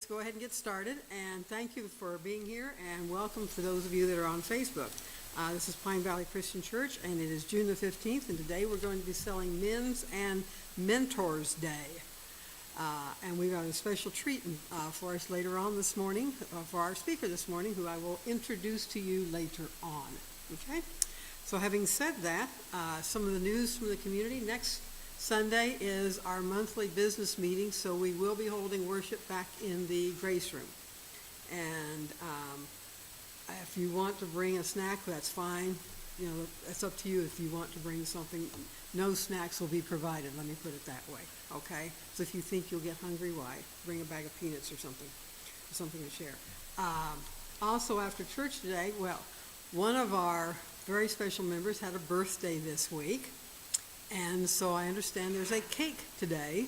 Go ahead and get started, and thank you for being here, and welcome for those of you that are on Facebook. This is Pine Valley Christian Church, and it is June the 15th, and today we're going to be selling Men's and Mentors Day. And we've got a special treat for us later on this morning, for our speaker this morning, who I will introduce to you later on. Okay? So having said that, some of the news from the community. Next Sunday is our monthly business meeting, so we will be holding worship back in the Grace Room. And if you want to bring a snack, that's fine. You know, it's up to you if you want to bring something. No snacks will be provided, let me put it that way, okay? So if you think you'll get hungry, why? Bring a bag of peanuts or something to share. Also after church today, well, one of our very special members had a birthday this week. And so I understand there's a cake today.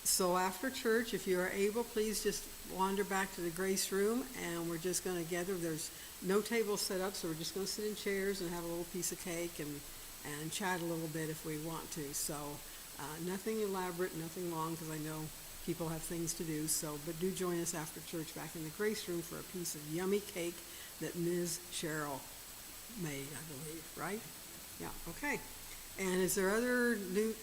So after church, if you are able, please just wander back to the Grace Room, and we're just going to gather. There's no table set up, so we're just going to sit in chairs and have a little piece of cake and chat a little bit if we want to. So nothing elaborate, nothing long, because I know people have things to do. So, but do join us after church back in the Grace Room for a piece of yummy cake that Ms. Cheryl made, I believe, right? Yeah, okay. And is there other new,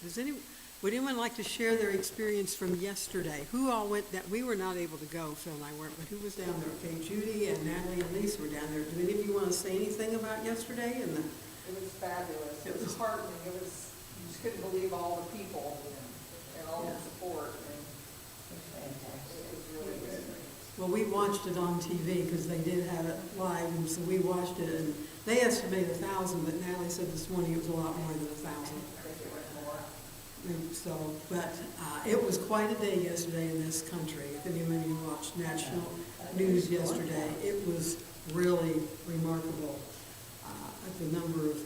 would anyone like to share their experience from yesterday? Who all went, that we were not able to go, Phil and I weren't, but who was down there? Okay, Judy and Natalie and Lisa were down there. Do any of you want to say anything about yesterday? It was fabulous. It was heartening. You just couldn't believe all the people and all the support. And it was really good. Well, we watched it on TV because they did have it live, and so we watched it, and they estimated 1,000, but Natalie said this morning it was a lot more than 1,000. I think it went more. And so, but it was quite a day yesterday in this country. If anyone of you watched national news yesterday, it was really remarkable. The number of,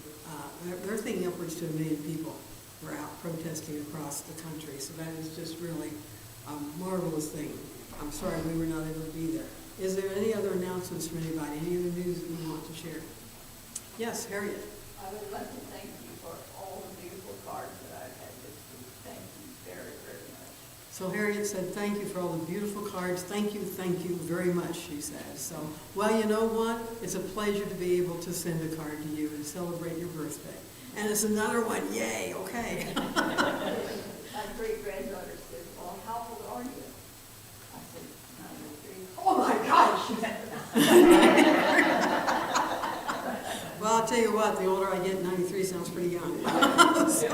they're thinking upwards to 1 million people were out protesting across the country. So that is just really a marvelous thing. I'm sorry we were not able to be there. Is there any other announcements from anybody? Any other news that you want to share? Yes, Harriet. I would like to thank you for all the beautiful cards that I've had this week. Thank you very, very much. So Harriet said, thank you for all the beautiful cards. Thank you very much, she said. So, well, you know what? It's a pleasure to be able to send a card to you and celebrate your birthday. And it's another one. Yay, okay. My great-granddaughter said, well, how old are you? I said, 93. Oh, my gosh. Well, I'll tell you what, the older I get, 93 sounds pretty young. So,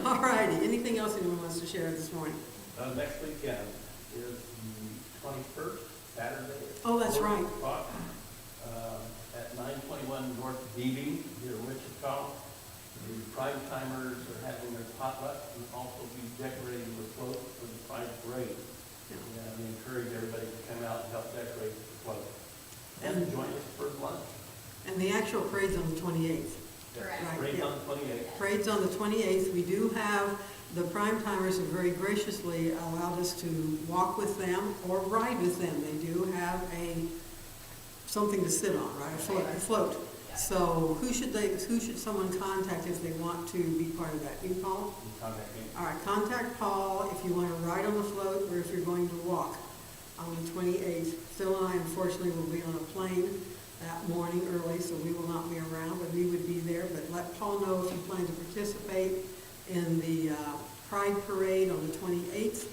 all righty. Anything else anyone wants to share this morning? Next weekend is the 21st, Saturday. Oh, that's right. At 921 North Beebe here in Wichita. The Prime Timers are having their potluck and also be decorating the float for the Pride Parade. And we encourage everybody to come out and help decorate the float. And join us for lunch. And the actual parade's on the 28th. Correct. Right, Parade's yeah. on the 28th. Parade's on the 28th. We do have, the Prime Timers have very graciously allowed us to walk with them or ride with them. They do have something to sit on, right? A float. So who should someone contact if they want to be part of that? You, Paul? You contact me. All right, contact Paul if you want to ride on the float or if you're going to walk on the 28th. Phil and I, unfortunately, will be on a plane that morning early, so we will not be around, but we would be there. But let Paul know if you plan to participate in the Pride Parade on the 28th.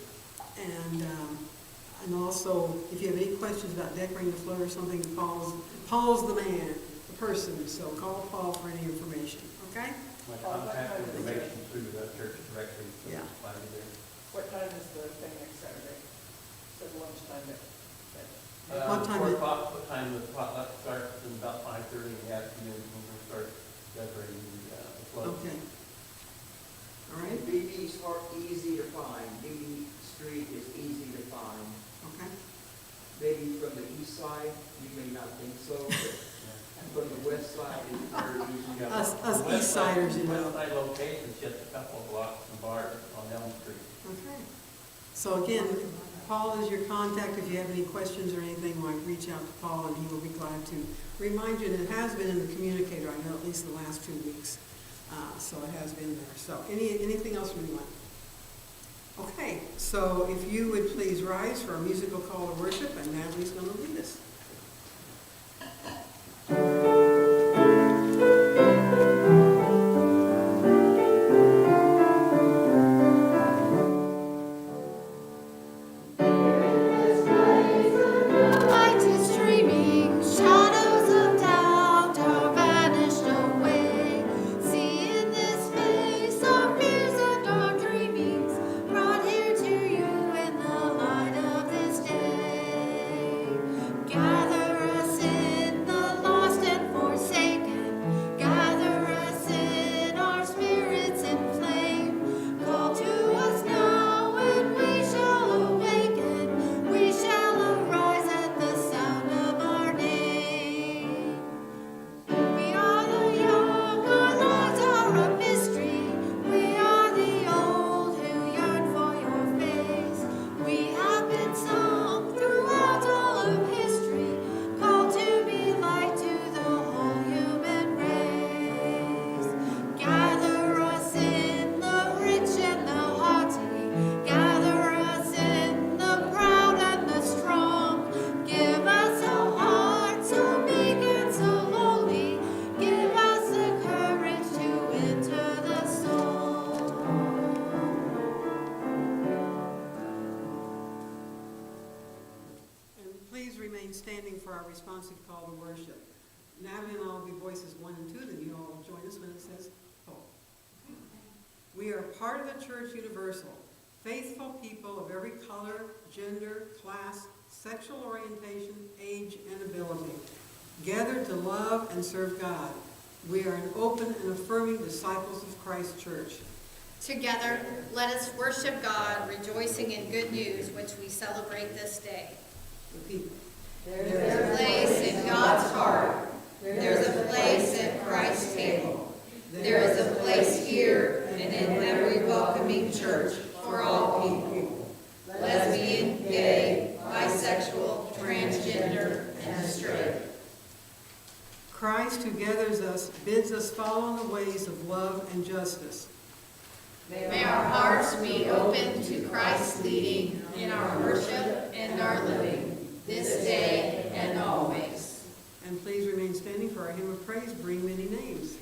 And also, if you have any questions about decorating the float or something, Paul's the man, the person. So call Paul for any information, okay? My contact information through the church directory. So Yeah. find me there. What time is the thing next Saturday? Said lunchtime. What time 4 is- o'clock, what time the potluck starts, and about 5:30 in the afternoon, when we start decorating the float. Okay. All right, BB's easy to find. BB Street is easy to find. okay. Maybe from the east side, you may not think so, but from the west side, it's very easy. Yeah, Us the East west side- Siders, you know. West side location is just a couple of blocks from bars on Elm Street. Okay. So again, Paul is your contact. If you have any questions or anything, reach out to Paul and he will be glad to remind you. And it has been in the communicator, I know, at least the last 2 weeks. So it has been there. So anything else from anyone? Okay, so if you would please rise for our musical call to worship, and Natalie's going to lead us. Light is streaming, shadows of doubt are vanished away. See in this face our fears and our dreamings, brought here to you in the light of this day. Gather us in the lost and forsaken, gather us in our spirits in flame. Call to us now and we shall awaken, we shall arise at the sound of our name. We are the young, our lives are a mystery. We are the old who yearn for your face. We have been sung throughout all of history, called to be light to the whole human race. Gather us in the rich and the haughty, gather us in the proud and the strong. Give us a heart so meek and so lowly, give us the courage to enter the soul. And please remain standing for our responsive call to worship. Natalie and I will be voices 1 and 2, then you all will join us when it says hope. We are part of the Church Universal, faithful people of every color, gender, class, sexual orientation, age, and ability, gathered to love and serve God. We are an open and affirming disciples of Christ Church. Together, let us worship God, rejoicing in good news which we celebrate this day. Repeat. There's a place in God's heart. There's a place at Christ's table. There is a place here and in every welcoming church for all people. Lesbian, gay, bisexual, transgender, and straight. Christ, who gathers us, bids us follow in the ways of love and justice. May our hearts be open to Christ's leading in our worship and our living, this day and always. And please remain standing for our hymn of praise, Bring Many Names.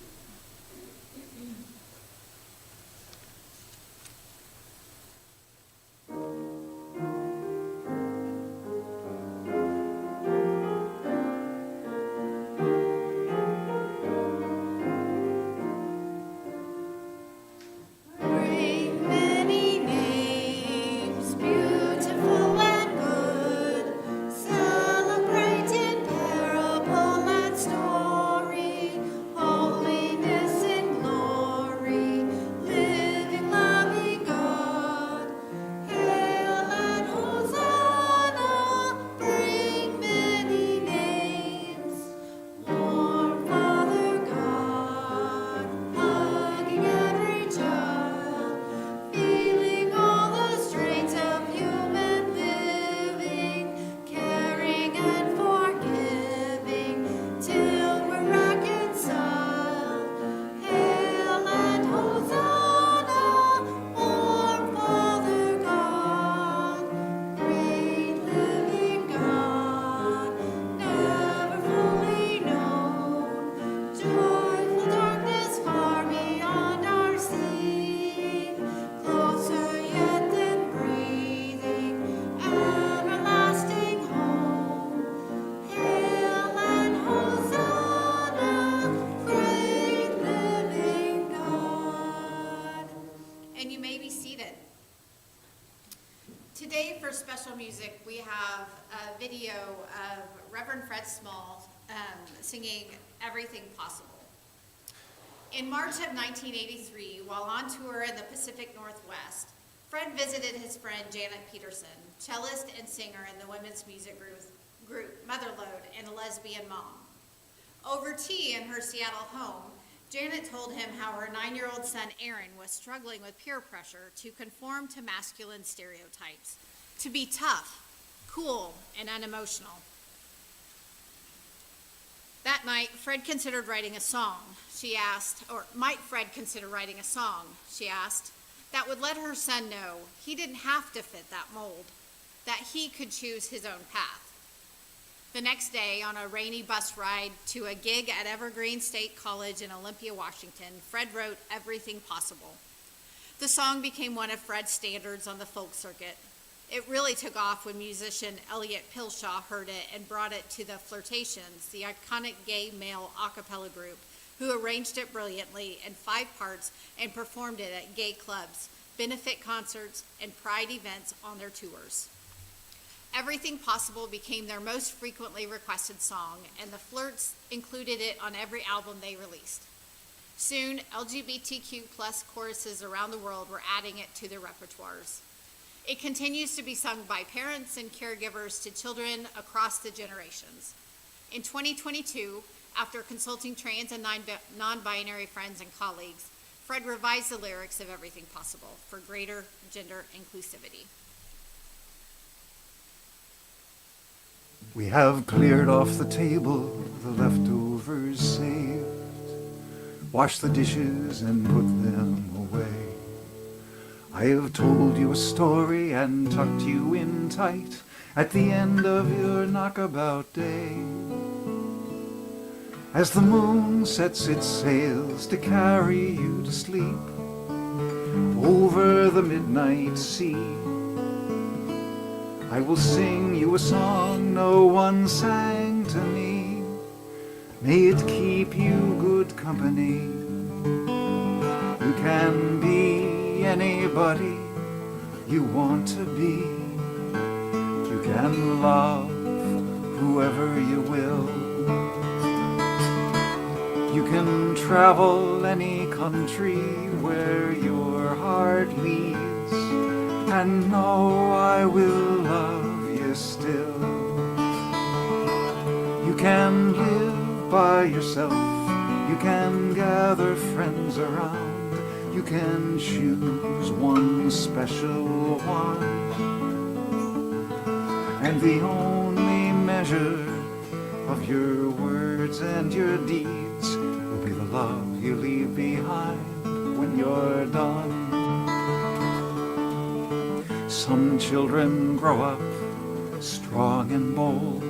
Bring many names, beautiful and good, celebrate in parable and story, holiness and glory, living, loving God. Hail and Hosanna, bring many names. Warm Father God, hugging every child, feeling all the strains of human living, caring and forgiving till we're reconciled. Hail and Hosanna, warm Father God, great living God, never fully known, joyful darkness far beyond our seeing, closer yet than breathing, everlasting home. Hail and Hosanna, great living God. And you may be seated. Today for special music, we have a video of Reverend Fred Small singing Everything Possible. In March of 1983, while on tour in the Pacific Northwest, Fred visited his friend Janet Peterson, cellist and singer in the women's music group Motherlode and a lesbian mom. Over tea in her Seattle home, Janet told him how her 9-year-old son Aaron was struggling with peer pressure to conform to masculine stereotypes, to be tough, cool, and unemotional. That night, Fred considered writing a song. She asked, or might Fred consider writing a song? She asked. that would let her son know he didn't have to fit that mold, that he could choose his own path. The next day, on a rainy bus ride to a gig at Evergreen State College in Olympia, Washington, Fred wrote Everything Possible. The song became one of Fred's standards on the folk circuit. It really took off when musician Elliot Pilshaw heard it and brought it to the Flirtations, the iconic gay male a cappella group, who arranged it brilliantly in 5 parts and performed it at gay clubs, benefit concerts, and pride events on their tours. Everything Possible became their most frequently requested song, and the Flirts included it on every album they released. Soon, LGBTQ+ choruses around the world were adding it to their repertoires. It continues to be sung by parents and caregivers to children across the generations. In 2022, after consulting trans and non-binary friends and colleagues, Fred revised the lyrics of Everything Possible for greater gender inclusivity. We have cleared off the table, the leftovers saved, washed the dishes and put them away. I have told you a story and tucked you in tight at the end of your knockabout day. As the moon sets its sails to carry you to sleep over the midnight sea, I will sing you a song no one sang to me. May it keep you good company. You can be anybody you want to be. You can love whoever you will. You can travel any country where your heart leads, and know I will love you still. You can live by yourself, you can gather friends around, you can choose one special one, and the only measure of your words and your deeds will be the love you leave behind when you're done. Some children grow up strong and bold,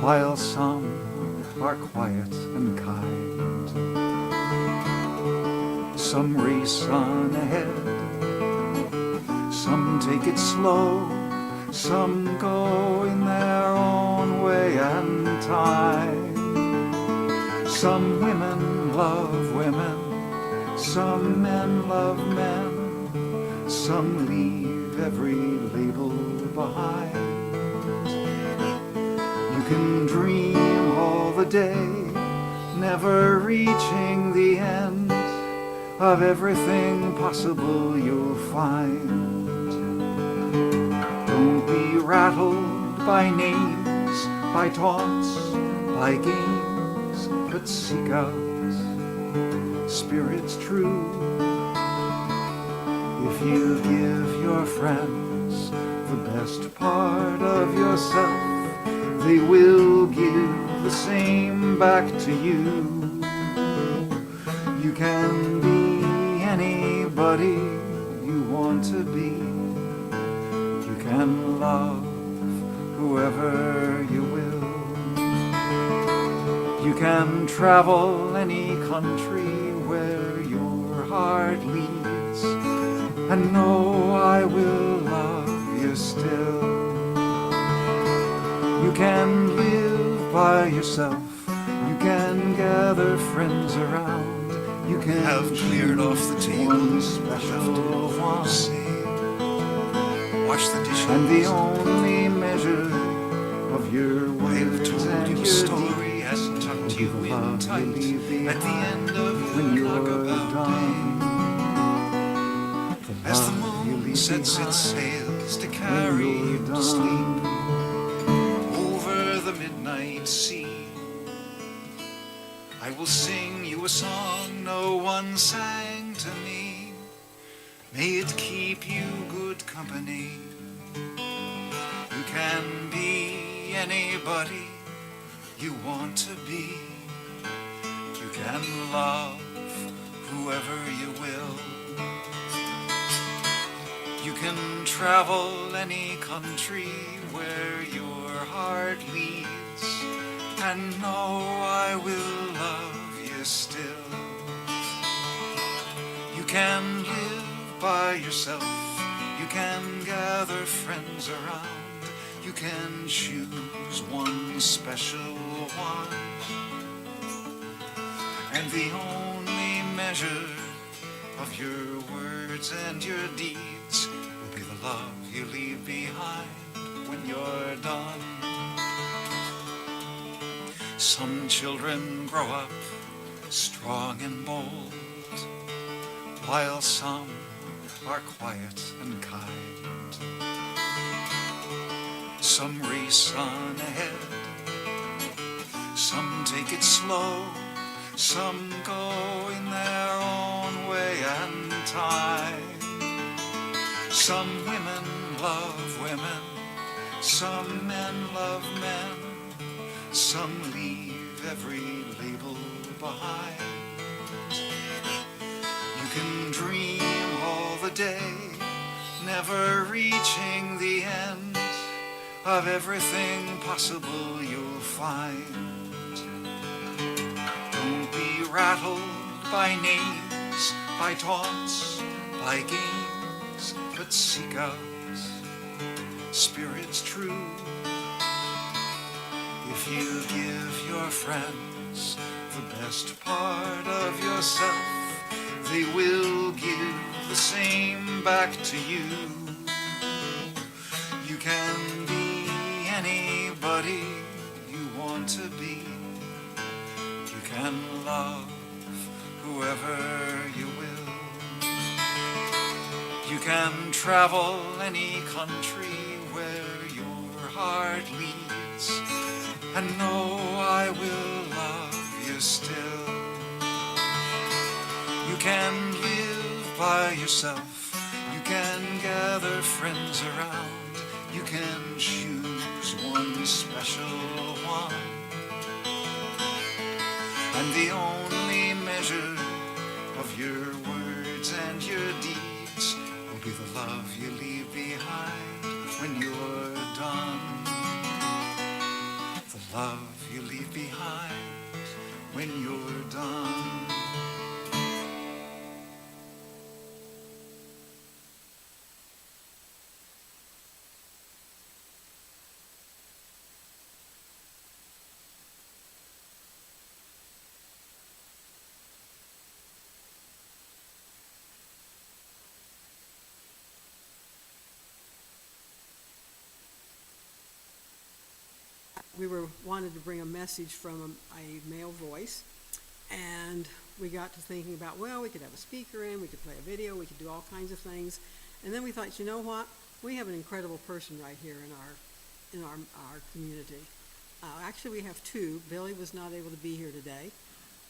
while some are quiet and kind. Some race on ahead, some take it slow, some go in their own way and time. Some women love women, some men love men, some leave every label behind. You can dream all the day, never reaching the end of everything possible you'll find. Don't be rattled by names, by taunts, by games, but seek out spirits true. If you give your friends the best part of yourself, they will give the same back to you. You can be anybody you want to be. You can love whoever you will. You can travel any country where your heart leads, and know I will love you still. You can live by yourself, you can gather friends around, you can have cleared off the table, one special one, wash the dishes, and the only measure of your I have words told and you a your story deeds and tucked will be you the in love tight you leave at the behind end of when your you're knockabout done. day. As the love you moon leave sets its behind sails to when carry you're you to done. sleep over the midnight sea, I will sing you a song no one sang to me. May it keep you good company. You can be anybody you want to be. You can love whoever you will. You can travel any country where your heart leads, and know I will love you still. You can live by yourself, you can gather friends around, you can choose one special one, and the only measure of your words and your deeds will be the love you leave behind when you're done. Some children grow up strong and bold, while some are quiet and kind. Some race on ahead, some take it slow, some go in their own way and time. Some women love women, some men love men, some leave every label behind. You can dream all the day, never reaching the end of everything possible you'll find. Don't be rattled by names, by taunts, by games, but seek out spirits true. If you give your friends the best part of yourself, they will give the same back to you. You can be anybody you want to be. You can love whoever you will. You can travel any country where your heart leads, and know I will love you still. You can live by yourself, you can gather friends around, you can choose one special one, and the only measure of your words and your deeds will be the love you leave behind when you're done. The love you leave behind when you're done. We wanted to bring a message from a male voice, and we got to thinking about, well, we could have a speaker in, we could play a video, we could do all kinds of things, and then we thought, you know what, we have an incredible person right here in our community. Actually, we have two. Billy was not able to be here today,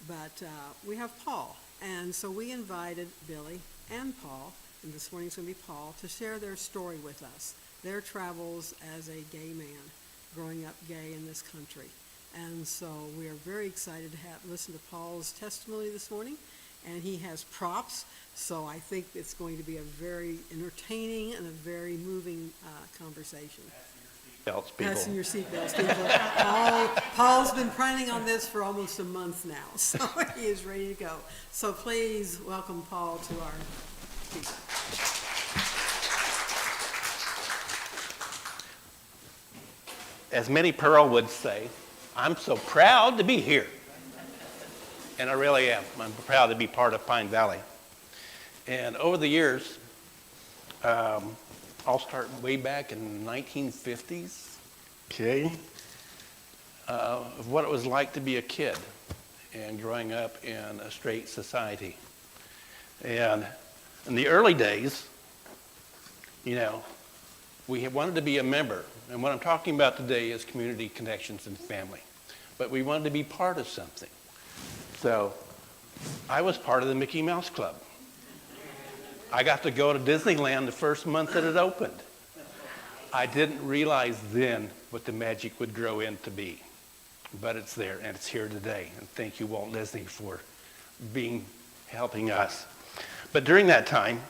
but we have Paul, and so we invited Billy and Paul, and this morning's going to be Paul, to share their story with us, their travels as a gay man, growing up gay in this country. And so we are very excited to listen to Paul's testimony this morning, and he has props, so I think it's going to be a very entertaining and a very moving conversation. Fasten your seatbelts, people. Paul's been planning on this for almost a month now, so he is ready to go. So please welcome Paul to our speaker. As Minnie Pearl would say, I'm so proud to be here. And I really am. I'm proud to be part of Pine Valley. And over the years, I'll start way back in the 1950s, okay, of what it was like to be a kid and growing up in a straight society. And in the early days, you know, we wanted to be a member. And what I'm talking about today is community connections and family. But we wanted to be part of something. So I was part of the Mickey Mouse Club. I got to go to Disneyland the first month that it opened. I didn't realize then what the magic would grow into be. But it's there, and it's here today. And thank you, Walt Disney, for helping us. But during that time,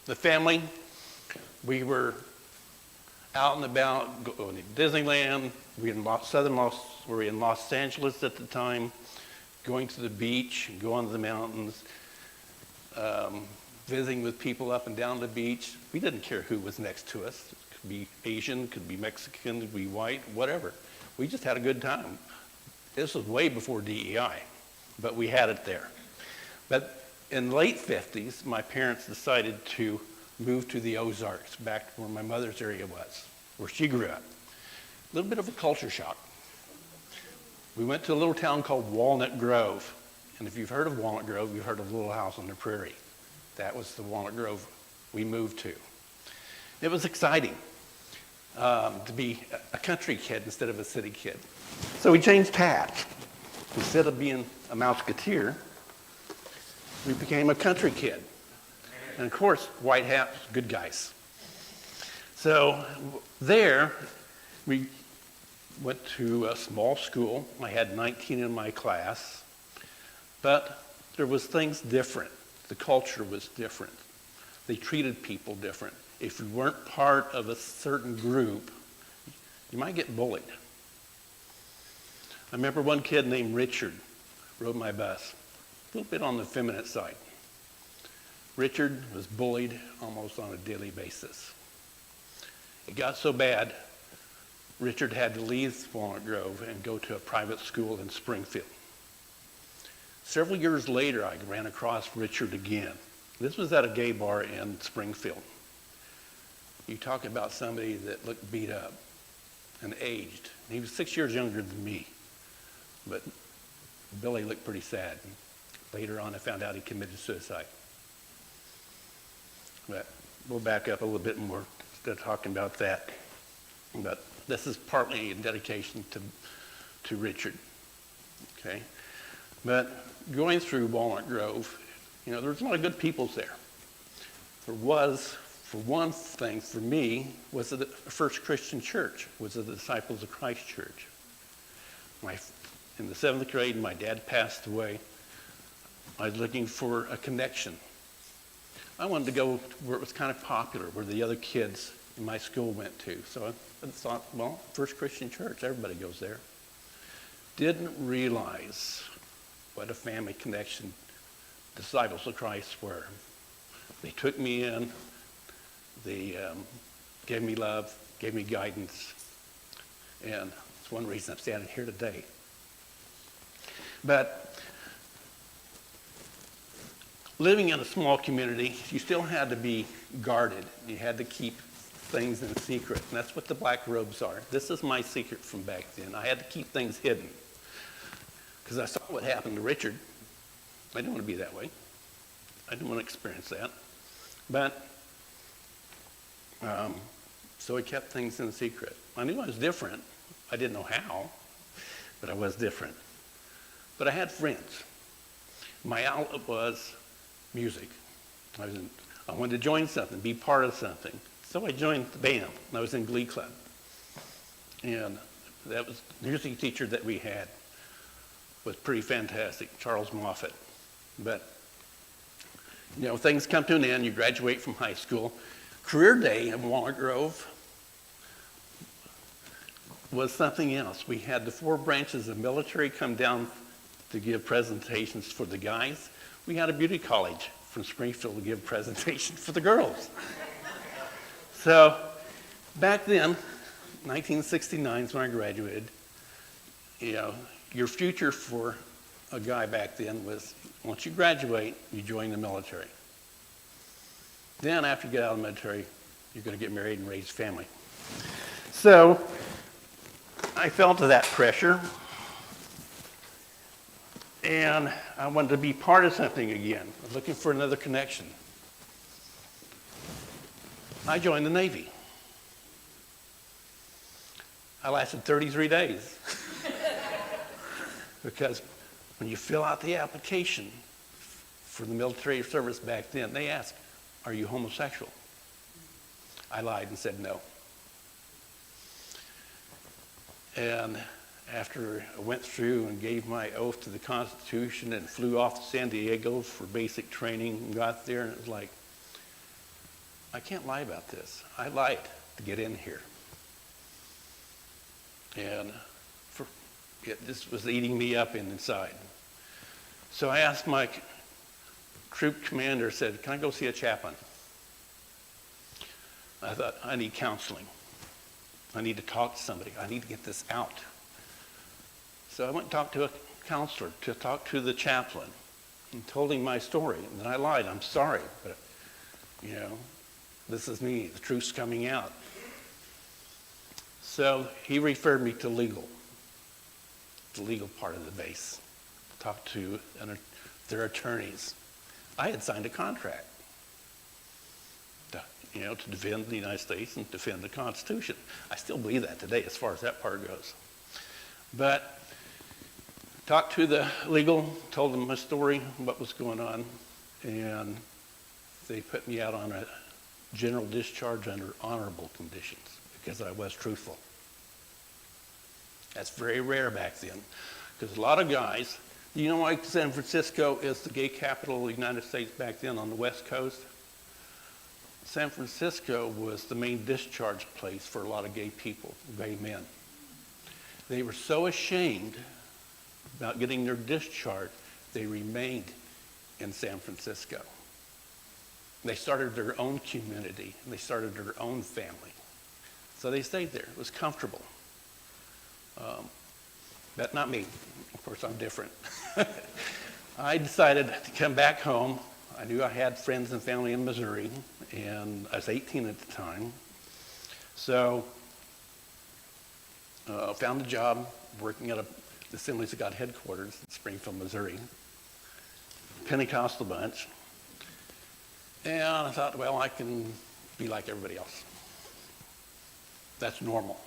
the family, we were out and about, going to Disneyland. We were in Los Angeles at the time, going to the beach, going to the mountains, visiting with people up and down the beach. We didn't care who was next to us. It could be Asian, could be Mexican, could be white, whatever. We just had a good time. This was way before DEI, but we had it there. But in the late 50s, my parents decided to move to the Ozarks, back where my mother's area was, where she grew up. A little bit of a culture shock. We went to a little town called Walnut Grove. And if you've heard of Walnut Grove, you've heard of Little House on the Prairie. That was the Walnut Grove we moved to. It was exciting to be a country kid instead of a city kid. So we changed hats. Instead of being a Mouseketeer, we became a country kid. And of course, white hats, good guys. So there, we went to a small school. I had 19 in my class, but there was things different. The culture was different. They treated people different. If you weren't part of a certain group, you might get bullied. I remember one kid named Richard rode my bus, a little bit on the feminine side. Richard was bullied almost on a daily basis. It got so bad, Richard had to leave Walnut Grove and go to a private school in Springfield. Several years later, I ran across Richard again. This was at a gay bar in Springfield. You talk about somebody that looked beat up and aged. He was 6 years younger than me, but Billy looked pretty sad. Later on, I found out he committed suicide. But we'll back up a little bit more instead of talking about that. But this is partly a dedication to Richard, okay? But going through Walnut Grove, there was a lot of good peoples there. There was, for one thing, for me, was the First Christian Church, was the Disciples of Christ Church. In the 7th grade, my dad passed away. I was looking for a connection. I wanted to go where it was kind of popular, where the other kids in my school went to. So I thought, well, First Christian Church, everybody goes there. Didn't realize what a family connection Disciples of Christ were. They took me in. They gave me love, gave me guidance. And it's one reason I'm standing here today. But living in a small community, you still had to be guarded. You had to keep things in secret. And that's what the black robes are. This is my secret from back then. I had to keep things hidden. Because I saw what happened to Richard. I didn't want to be that way. I didn't want to experience that. But, so I kept things in secret. I knew I was different. I didn't know how, but I was different. But I had friends. My outlet was music. I wanted to join something, be part of something. So I joined the band. I was in Glee Club. And that was the music teacher that we had was pretty fantastic, Charles Moffat. But, things come to an end. You graduate from high school. Career Day in Walnut Grove was something else. We had the 4 branches of military come down to give presentations for the guys. We had a beauty college from Springfield to give presentations for the girls. So back then, 1969 is when I graduated. Your future for a guy back then was, once you graduate, you join the military. Then after you get out of the military, you're going to get married and raise a family. So I fell to that pressure, and I wanted to be part of something again. I was looking for another connection. I joined the Navy. I lasted 33 days. Because when you fill out the application for the military service back then, they ask, are you homosexual? I lied and said no. And after I went through and gave my oath to the Constitution and flew off to San Diego for basic training and got there, and it was like, I can't lie about this. I lied to get in here. And this was eating me up inside. So I asked my troop commander, said, can I go see a chaplain? I thought, I need counseling. I need to talk to somebody. I need to get this out. So I went and talked to a counselor, to talk to the chaplain, and told him my story. And then I lied. I'm sorry, but, this is me. The truth's coming out. So he referred me to legal, the legal part of the base. Talked to their attorneys. I had signed a contract, to defend the United States and defend the Constitution. I still believe that today as far as that part goes. But talked to the legal, told them my story, what was going on, and they put me out on a general discharge under honorable conditions because I was truthful. That's very rare back then, because a lot of guys, you know why San Francisco is the gay capital of the United States back then on the West Coast? San Francisco was the main discharge place for a lot of gay people, gay men. They were so ashamed about getting their discharge, they remained in San Francisco. They started their own community, and they started their own family. So they stayed there. It was comfortable. But not me. Of course, I'm different. I decided to come back home. I knew I had friends and family in Missouri, and I was 18 at the time. So found a job working at the Assemblies of God headquarters in Springfield, Missouri. Pentecostal bunch. And I thought, well, I can be like everybody else. That's normal.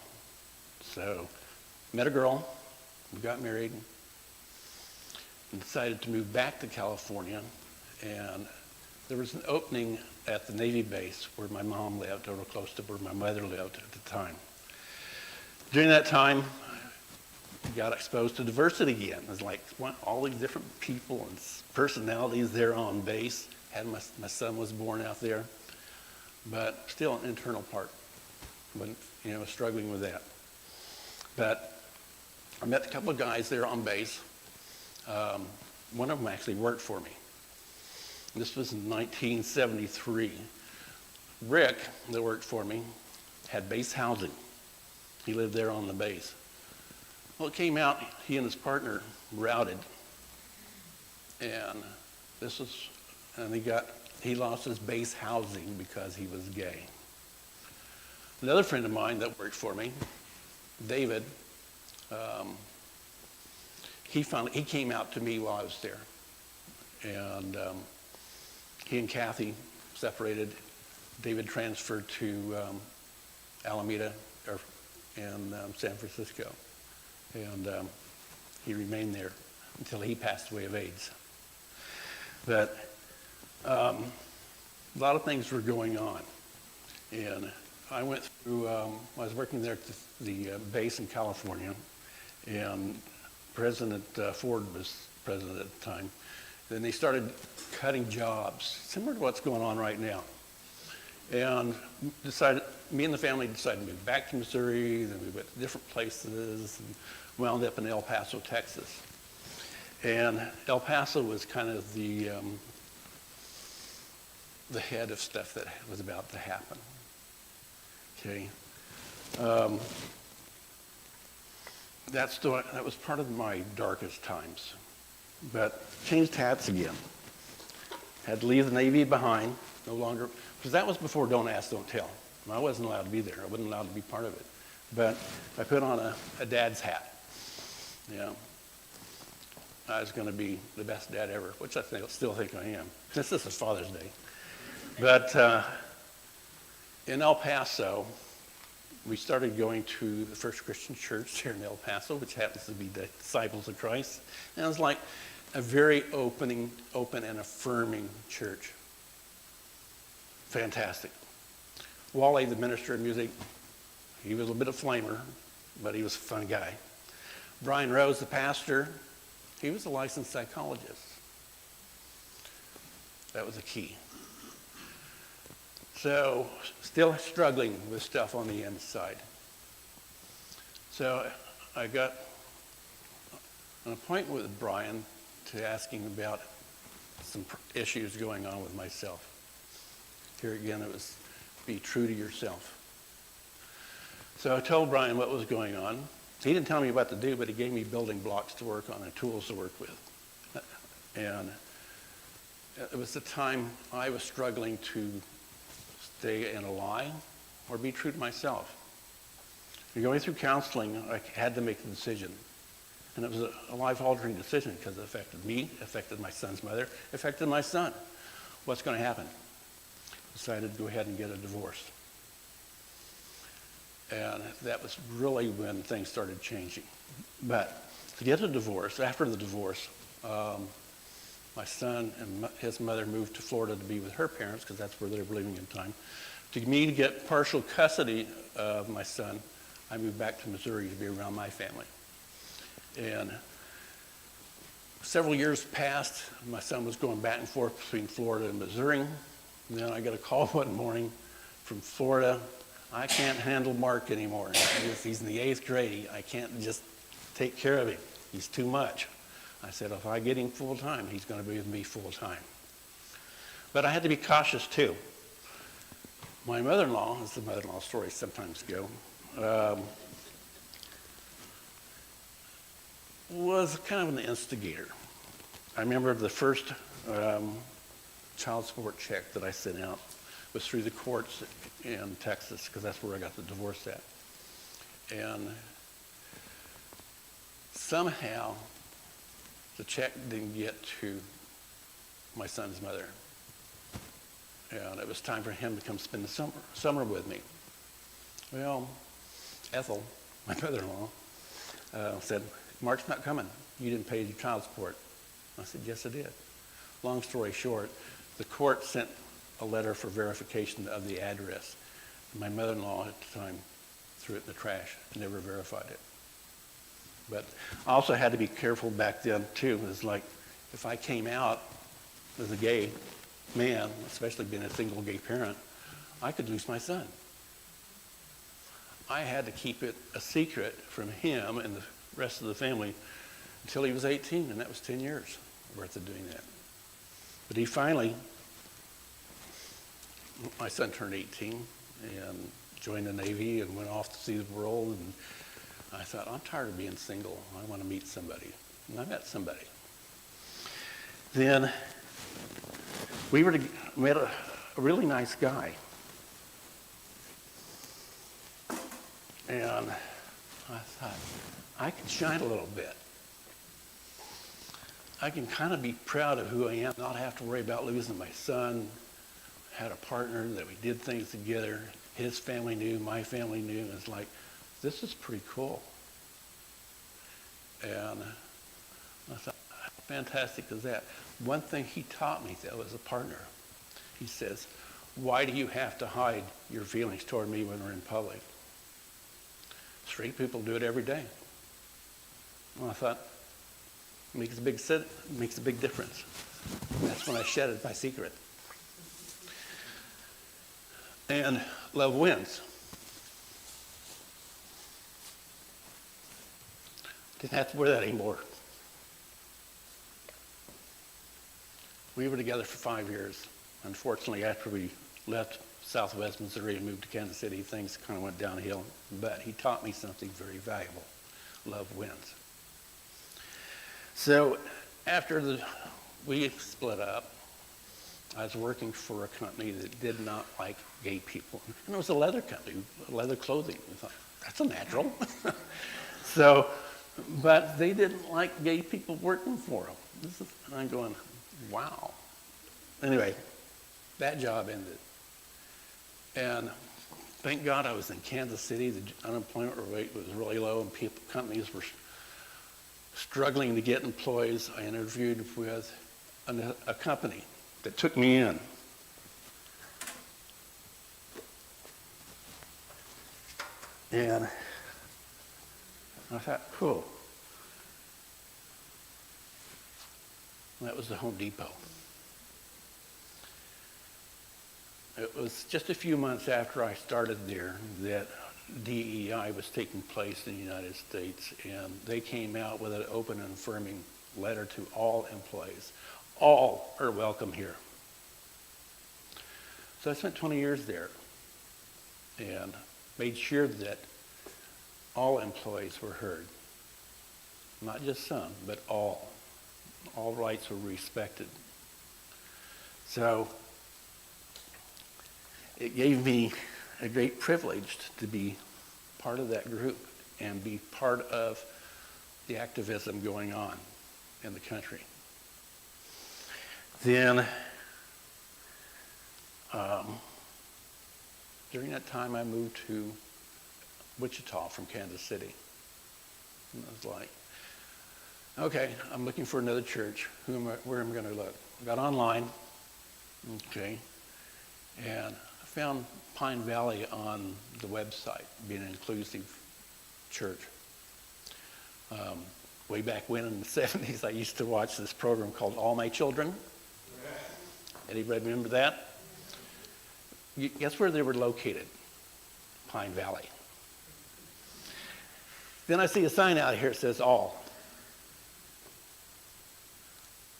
So met a girl, we got married, and decided to move back to California. And there was an opening at the Navy base where my mom lived, or close to where my mother lived at the time. During that time, I got exposed to diversity again. It was like all these different people and personalities there on base. My son was born out there, but still an internal part. But, struggling with that. But I met a couple of guys there on base. One of them actually worked for me. This was in 1973. Rick, that worked for me, had base housing. He lived there on the base. Well, it came out, he and his partner routed. And he lost his base housing because he was gay. Another friend of mine that worked for me, David, he came out to me while I was there. And he and Kathy separated. David transferred to Alameda and San Francisco. And he remained there until he passed away of AIDS. But a lot of things were going on. And I went through, I was working there at the base in California, and President Ford was president at the time. Then they started cutting jobs, similar to what's going on right now. And me and the family decided to move back to Missouri, then we went to different places, and wound up in El Paso, Texas. And El Paso was kind of the head of stuff that was about to happen. Okay. That was part of my darkest times. But changed hats again. Had to leave the Navy behind, no longer, because that was before Don't Ask, Don't Tell. I wasn't allowed to be there. I wasn't allowed to be part of it. But I put on a dad's hat. I was going to be the best dad ever, which I still think I am. This is Father's Day. But in El Paso, we started going to the First Christian Church here in El Paso, which happens to be the Disciples of Christ. And it was like a very open and affirming church. Fantastic. Wally, the minister of music, he was a bit of a flamer, but he was a fun guy. Brian Rose, the pastor, he was a licensed psychologist. That was a key. So still struggling with stuff on the inside. So I got an appointment with Brian to ask him about some issues going on with myself. Here again, it was be true to yourself. So I told Brian what was going on. He didn't tell me what to do, but he gave me building blocks to work on and tools to work with. And it was the time I was struggling to stay in a lie or be true to myself. Going through counseling, I had to make a decision. And it was a life-altering decision because it affected me, affected my son's mother, affected my son. What's going to happen? Decided to go ahead and get a divorce. And that was really when things started changing. But to get a divorce, after the divorce, my son and his mother moved to Florida to be with her parents because that's where they were living at the time. To me to get partial custody of my son, I moved back to Missouri to be around my family. And several years passed. My son was going back and forth between Florida and Missouri. And then I got a call one morning from Florida. I can't handle Mark anymore. He's in the 8th grade. I can't just take care of him. He's too much. I said, if I get him full time, he's going to be with me full time. But I had to be cautious too. My mother-in-law, as the mother-in-law stories sometimes go, was kind of an instigator. I remember the first child support check that I sent out was through the courts in Texas, because that's where I got the divorce at. And somehow the check didn't get to my son's mother. And it was time for him to come spend the summer with me. Well, Ethel, my mother-in-law, said, Mark's not coming. You didn't pay your child support. I said, yes, I did. Long story short, the court sent a letter for verification of the address. My mother-in-law at the time threw it in the trash and never verified it. But I also had to be careful back then too. It was like, if I came out as a gay man, especially being a single gay parent, I could lose my son. I had to keep it a secret from him and the rest of the family until he was 18, and that was 10 years worth of doing that. But he finally, my son turned 18 and joined the Navy and went off to see the world, and I thought, I'm tired of being single. I want to meet somebody. And I met somebody. Then we met a really nice guy. And I thought, I can shine a little bit. I can kind of be proud of who I am, not have to worry about losing my son. Had a partner that we did things together. His family knew, my family knew. And it's like, this is pretty cool. And I thought, how fantastic is that? One thing he taught me, though, as a partner, he says, why do you have to hide your feelings toward me when we're in public? Straight people do it every day. Well, I thought, makes a big difference. That's when I shedded my secret. And love wins. Didn't have to wear that anymore. We were together for 5 years. Unfortunately, after we left Southwest Missouri and moved to Kansas City, things kind of went downhill. But he taught me something very valuable. Love wins. So after we split up, I was working for a company that did not like gay people. And it was a leather company, leather clothing. We thought, that's a natural. But they didn't like gay people working for them. And I'm going, wow. Anyway, that job ended. And thank God I was in Kansas City. The unemployment rate was really low and companies were struggling to get employees. I interviewed with a company that took me in. And I thought, cool. That was the Home Depot. it was just a few months after I started there that DEI was taking place in the United States, and they came out with an open and affirming letter to all employees. All are welcome here. So I spent 20 years there and made sure that all employees were heard. Not just some, but all. All rights were respected. So it gave me a great privilege to be part of that group and be part of the activism going on in the country. Then, during that time, I moved to Wichita from Kansas City. And I was like, okay, I'm looking for another church. Where am I going to look? I got online, okay, and I found Pine Valley on the website, being an inclusive church. Way back when in the 70s, I used to watch this program called All My Children. Anybody remember that? Guess where they were located? Pine Valley. Then I see a sign out here that says all.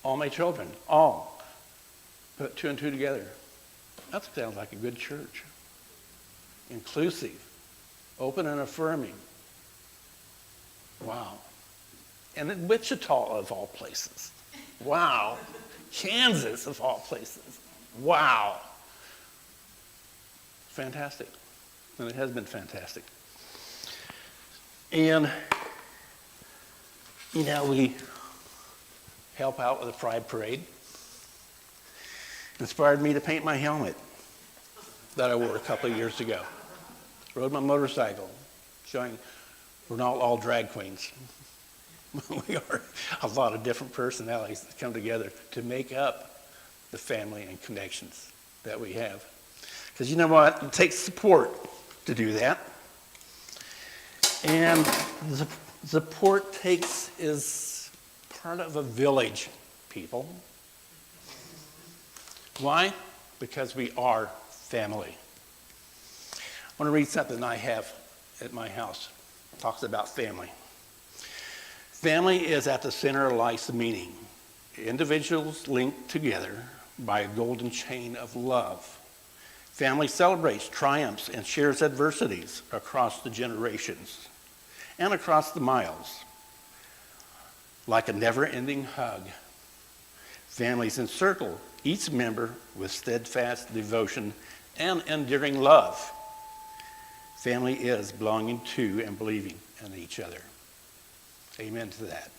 All my children, all. Put two and two together. That sounds like a good church. Inclusive, open and affirming. Wow. And in Wichita, of all places. Wow. Kansas, of all places. Wow. Fantastic. And it has been fantastic. And, you know, we help out with the Pride Parade. Inspired me to paint my helmet that I wore a couple of years ago. Rode my motorcycle, showing we're not all drag queens. We are a lot of different personalities that come together to make up the family and connections that we have. Because you know what? It takes support to do that. And the support is part of a village, people. Why? Because we are family. I want to read something I have at my house. It talks about family. Family is at the center of life's meaning. Individuals linked together by a golden chain of love. Family celebrates triumphs and shares adversities across the generations and across the miles. Like a never-ending hug, families encircle each member with steadfast devotion and enduring love. Family is belonging to and believing in each other. Amen to that.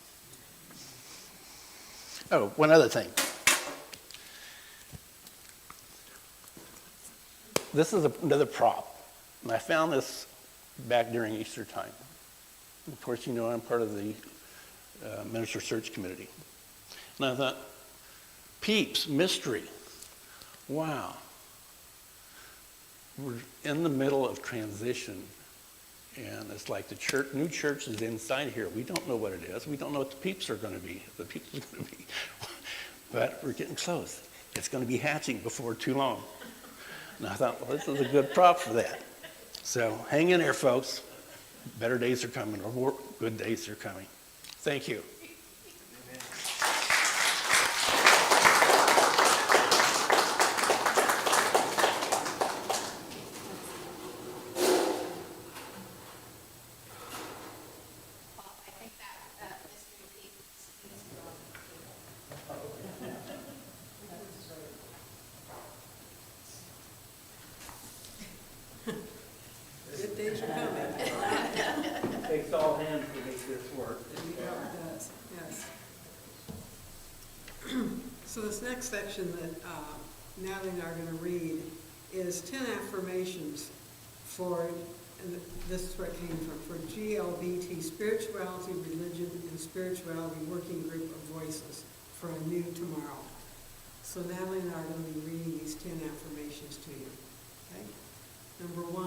Oh, one other thing. This is another prop. And I found this back during Easter time. Of course, you know I'm part of the Minister Search Committee. And I thought, peeps, mystery. Wow. We're in the middle of transition. And it's like the church, new church is inside here. We don't know what it is. We don't know what the peeps are going to be. The peeps are going to be. But we're getting close. It's going to be hatching before too long. And I thought, well, this is a good prop for that. So hang in there, folks. Better days are coming, or more good days are coming. Thank you. Good days are coming. It takes all hands to make this work. Yeah, it does, yes. So this next section that Natalie and I are going to read is 10 affirmations for, and this is where it came from, for GLBT, Spirituality, Religion, and Spirituality Working Group of Voices for a New Tomorrow. So Natalie and I are going to be reading these 10 affirmations to you. Okay? Number 1.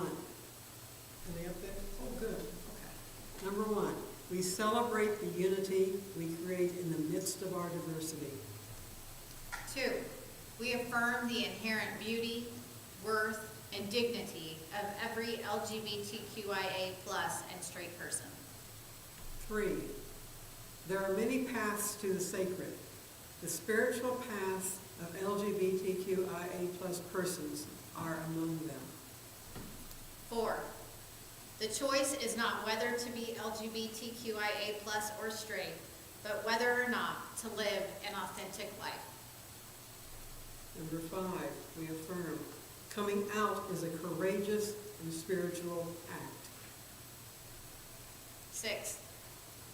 Are they up there? Oh, good. Okay. Number 1, we celebrate the unity we create in the midst of our diversity. 2, we affirm the inherent beauty, worth, and dignity of every LGBTQIA+ and straight person. 3, there are many paths to the sacred. The spiritual paths of LGBTQIA+ persons are among them. 4, the choice is not whether to be LGBTQIA+ or straight, but whether or not to live an authentic life. Number 5, we affirm, coming out is a courageous and spiritual act. 6,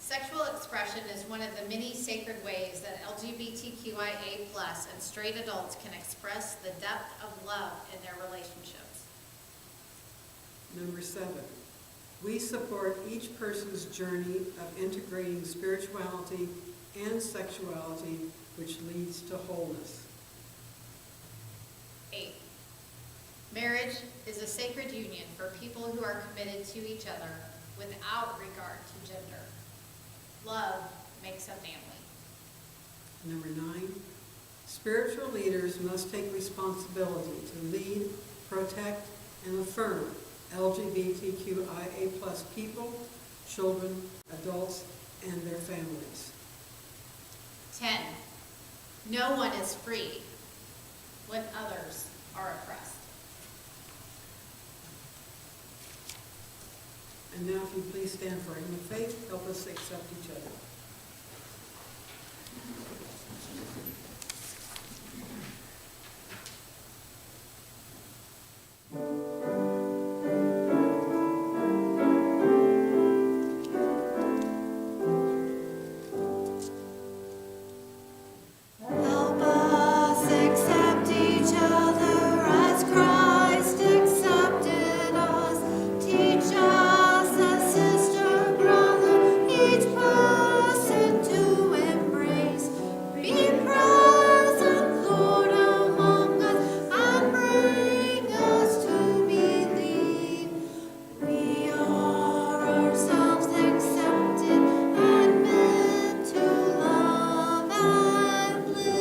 sexual expression is one of the many sacred ways that LGBTQIA+ and straight adults can express the depth of love in their relationships. Number 7, we support each person's journey of integrating spirituality and sexuality, which leads to wholeness. 8, marriage is a sacred union for people who are committed to each other without regard to gender. Love makes a family. Number 9, spiritual leaders must take responsibility to lead, protect, and affirm LGBTQIA+ people, children, adults, and their families. 10, no one is free when others are oppressed. And now if you please stand for aim of faith, help us accept each other. Help us accept each other as Christ accepted us. Teach us as sister, brother, each person to embrace. Be present, Lord, among us and bring us to believe. We are ourselves accepted and meant to love and live.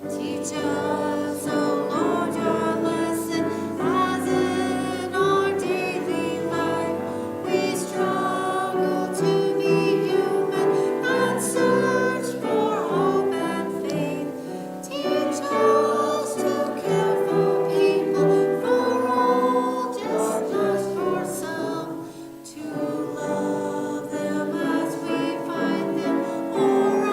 Teach us, O Lord, your lesson as in our daily life we struggle to be human and search for hope and faith. Teach us to care for people, for all, just not for some, to love them as we find them or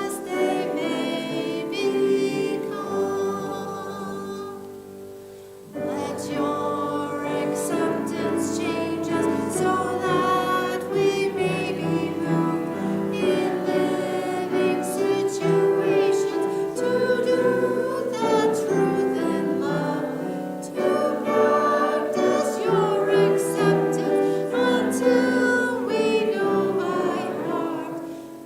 as they may become. Let your acceptance change us so that we may be moved in living situations to do the truth in love, to practice your acceptance until we know by heart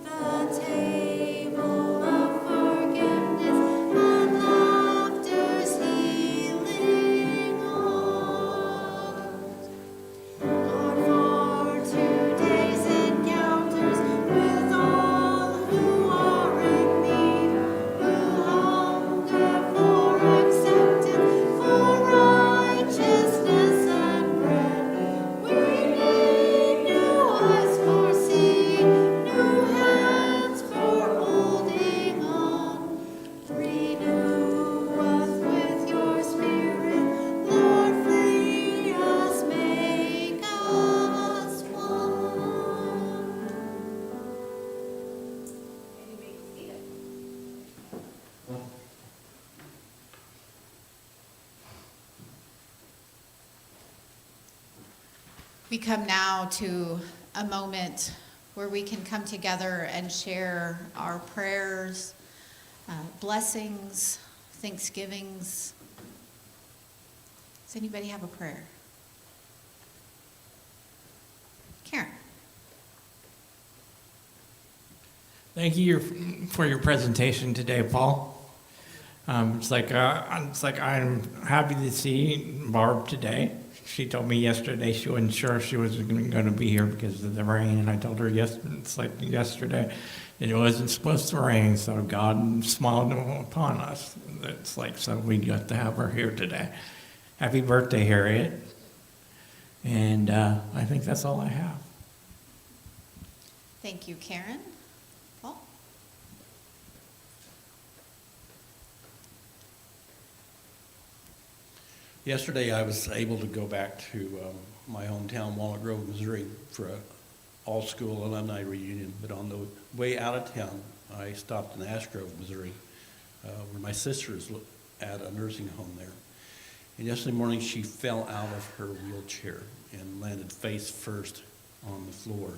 the table of forgiveness and laughter's healing heart. Lord, for today's encounters with all who are in need, who hunger for acceptance, for righteousness and bread, we need new eyes for seeing, new hands for holding on. Renew us with your spirit, Lord, free us, make us one. And you may be seated. We come now to a moment where we can come together and share our prayers, blessings, thanksgivings. Does anybody have a prayer? Karen. Thank you for your presentation today, Paul. It's like I'm happy to see Barb today. she told me yesterday she wasn't sure if she was going to be here because of the rain, and I told her it's like yesterday, it wasn't supposed to rain, so God smiled upon us. It's like, so we got to have her here today. Happy birthday, Harriet. And I think that's all I have. Thank you, Karen. Paul? Yesterday, I was able to go back to my hometown, Walnut Grove, Missouri, for a all-school alumni reunion. But on the way out of town, I stopped in Ash Grove, Missouri, where my sister is at a nursing home there. And yesterday morning, she fell out of her wheelchair and landed face first on the floor.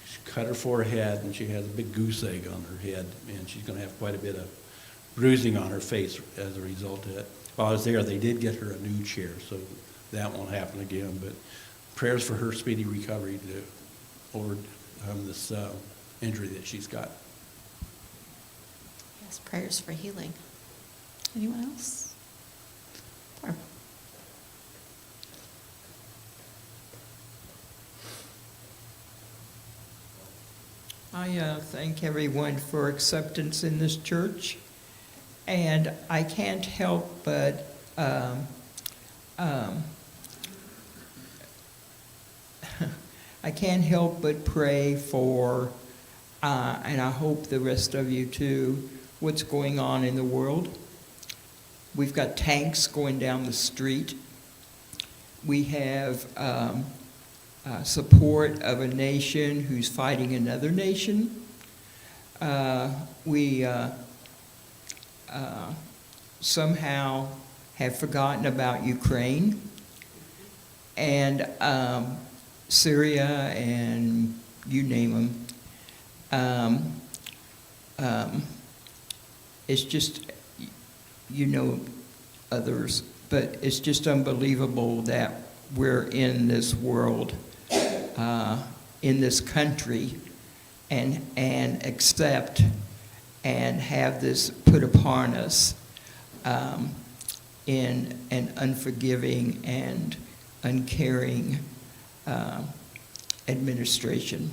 She cut her forehead, and she has a big goose egg on her head, and she's going to have quite a bit of bruising on her face as a result of it. While I was there, they did get her a new chair, so that won't happen again. But prayers for her speedy recovery to overcome this injury that she's got. Yes, prayers for healing. Anyone else? Barb? I thank everyone for acceptance in this church, and I can't help but I can't help but pray for, and I hope the rest of you too, what's going on in the world. We've got tanks going down the street. We have support of a nation who's fighting another nation. We somehow have forgotten about Ukraine and Syria and you name them. It's just, you know, others, but it's just unbelievable that we're in this world, in this country, and accept and have this put upon us in an unforgiving and uncaring administration.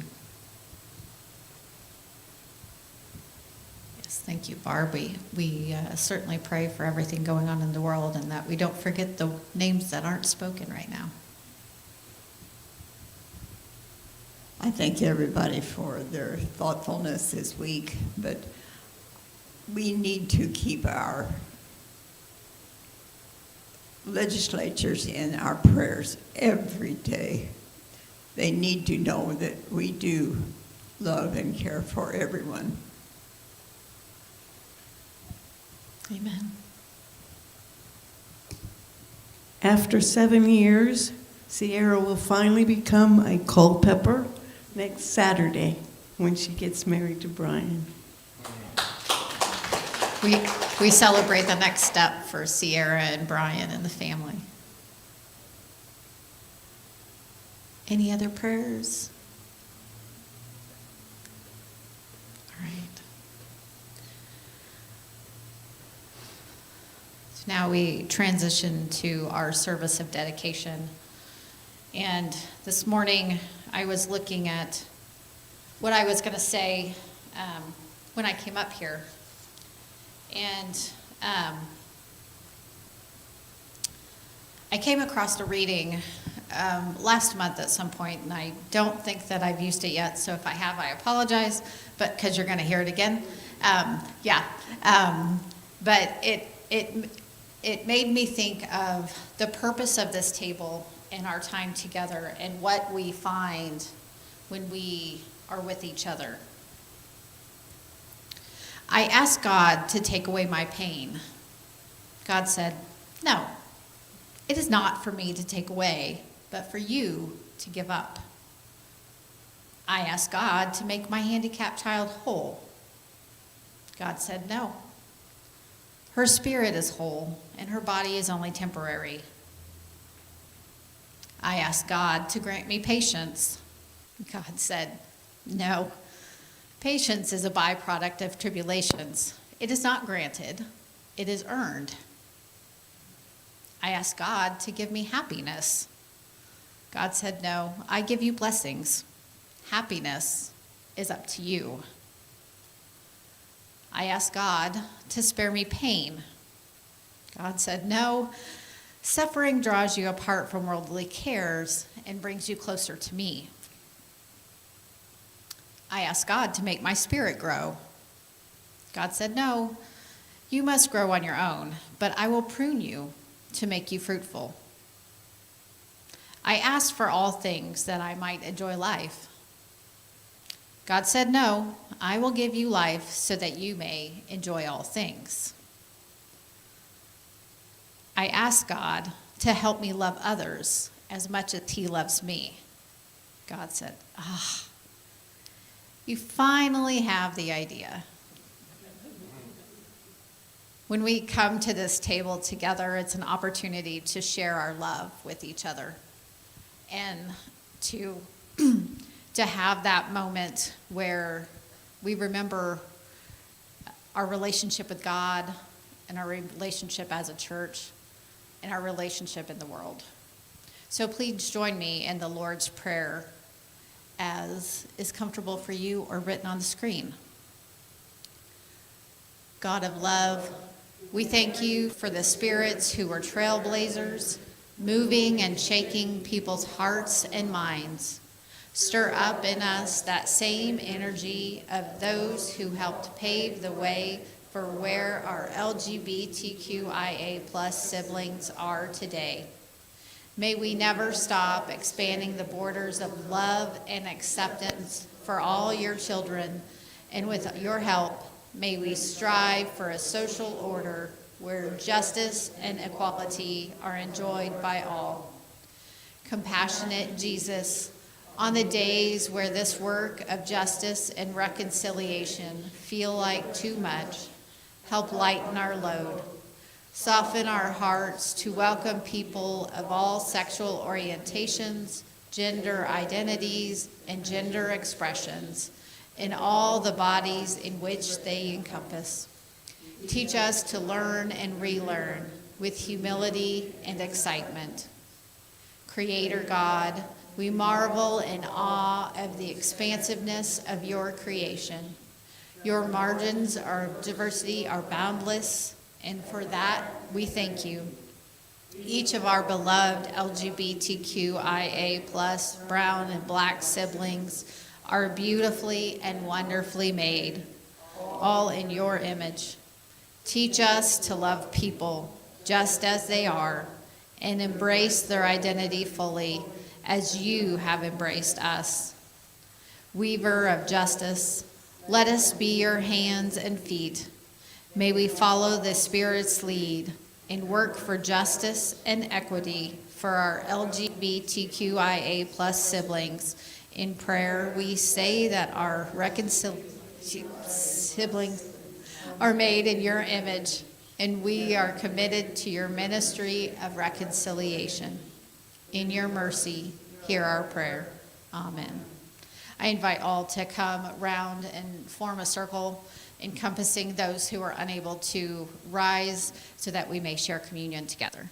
Yes, thank you, Barb. We certainly pray for everything going on in the world and that we don't forget the names that aren't spoken right now. I thank everybody for their thoughtfulness this week, but we need to keep our legislatures in our prayers every day. They need to know that we do love and care for everyone. Amen. After 7 years, Sierra will finally become a Culpeper next Saturday when she gets married to Brian. We celebrate the next step for Sierra and Brian and the family. Any other prayers? All right. So now we transition to our service of dedication. And this morning, I was looking at what I was going to say when I came up here. And I came across a reading last month at some point, and I don't think that I've used it yet, so if I have, I apologize, but because you're going to hear it again. But it made me think of the purpose of this table and our time together and what we find when we are with each other. I asked God to take away my pain. God said, no, it is not for me to take away, but for you to give up. I asked God to make my handicapped child whole. God said, no. Her spirit is whole, and her body is only temporary. I asked God to grant me patience. God said, no. Patience is a byproduct of tribulations. It is not granted. It is earned. I asked God to give me happiness. God said, no, I give you blessings. Happiness is up to you. I asked God to spare me pain. God said, no, suffering draws you apart from worldly cares and brings you closer to me. I asked God to make my spirit grow. God said, no, you must grow on your own, but I will prune you to make you fruitful. I asked for all things that I might enjoy life. God said, no, I will give you life so that you may enjoy all things. I asked God to help me love others as much as he loves me. God said, you finally have the idea. When we come to this table together, it's an opportunity to share our love with each other and to have that moment where we remember our relationship with God and our relationship as a church and our relationship in the world. So please join me in the Lord's Prayer as is comfortable for you or written on the screen. God of love, we thank you for the spirits who were trailblazers, moving and shaking people's hearts and minds. Stir up in us that same energy of those who helped pave the way for where our LGBTQIA+ siblings are today. May we never stop expanding the borders of love and acceptance for all your children, and with your help, may we strive for a social order where justice and equality are enjoyed by all. Compassionate Jesus, on the days where this work of justice and reconciliation feel like too much, help lighten our load. Soften our hearts to welcome people of all sexual orientations, gender identities, and gender expressions in all the bodies in which they encompass. Teach us to learn and relearn with humility and excitement. Creator God, we marvel in awe of the expansiveness of your creation. Your margins of diversity are boundless, and for that, we thank you. Each of our beloved LGBTQIA+, brown and black siblings are beautifully and wonderfully made, all in your image. Teach us to love people just as they are and embrace their identity fully as you have embraced us. Weaver of justice, let us be your hands and feet. May we follow the Spirit's lead and work for justice and equity for our LGBTQIA+ siblings. In prayer, we say that our siblings are made in your image, and we are committed to your ministry of reconciliation. In your mercy, hear our prayer. Amen. I invite all to come round and form a circle encompassing those who are unable to rise so that we may share communion together.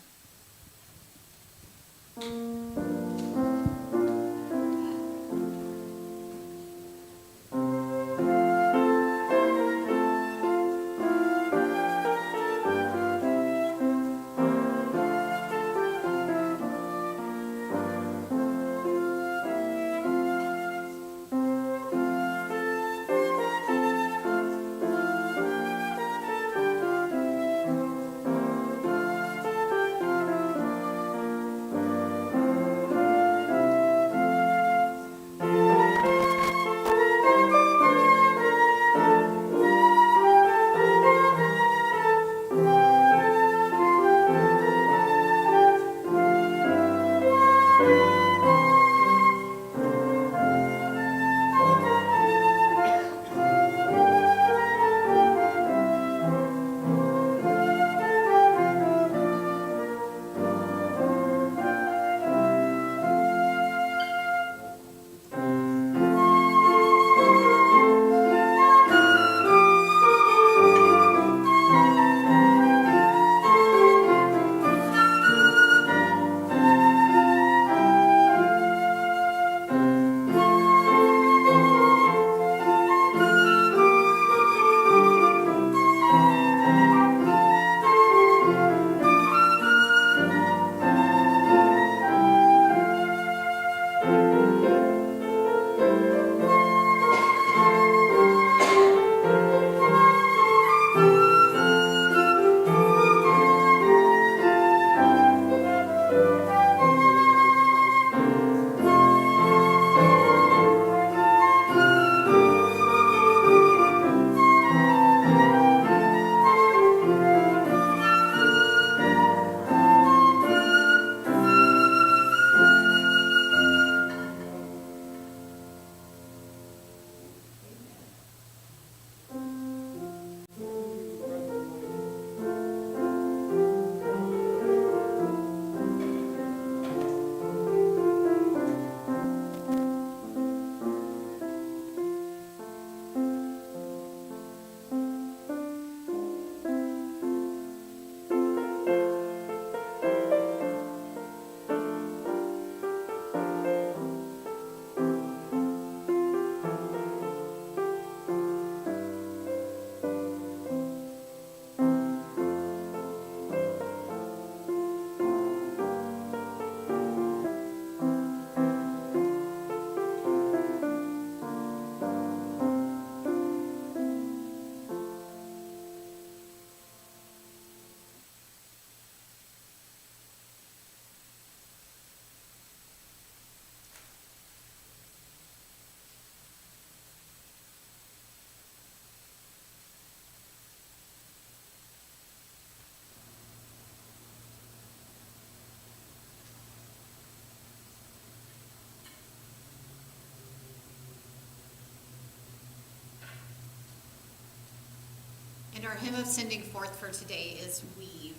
And our hymn of sending forth for today is Weave.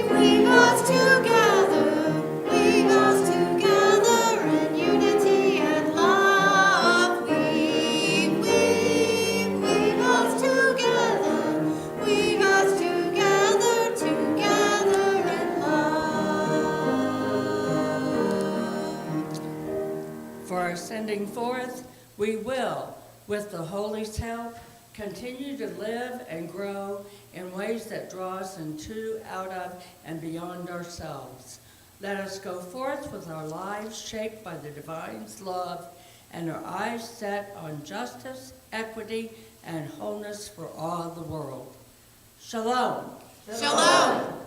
Weave us together in unity and love. Weave us together in love. For our sending forth, we will, with the Holy's help, continue to live and grow in ways that draw us into, out of, and beyond ourselves. Let us go forth with our lives shaped by the divine's love and our eyes set on justice, equity, and wholeness for all the world. Shalom. Shalom.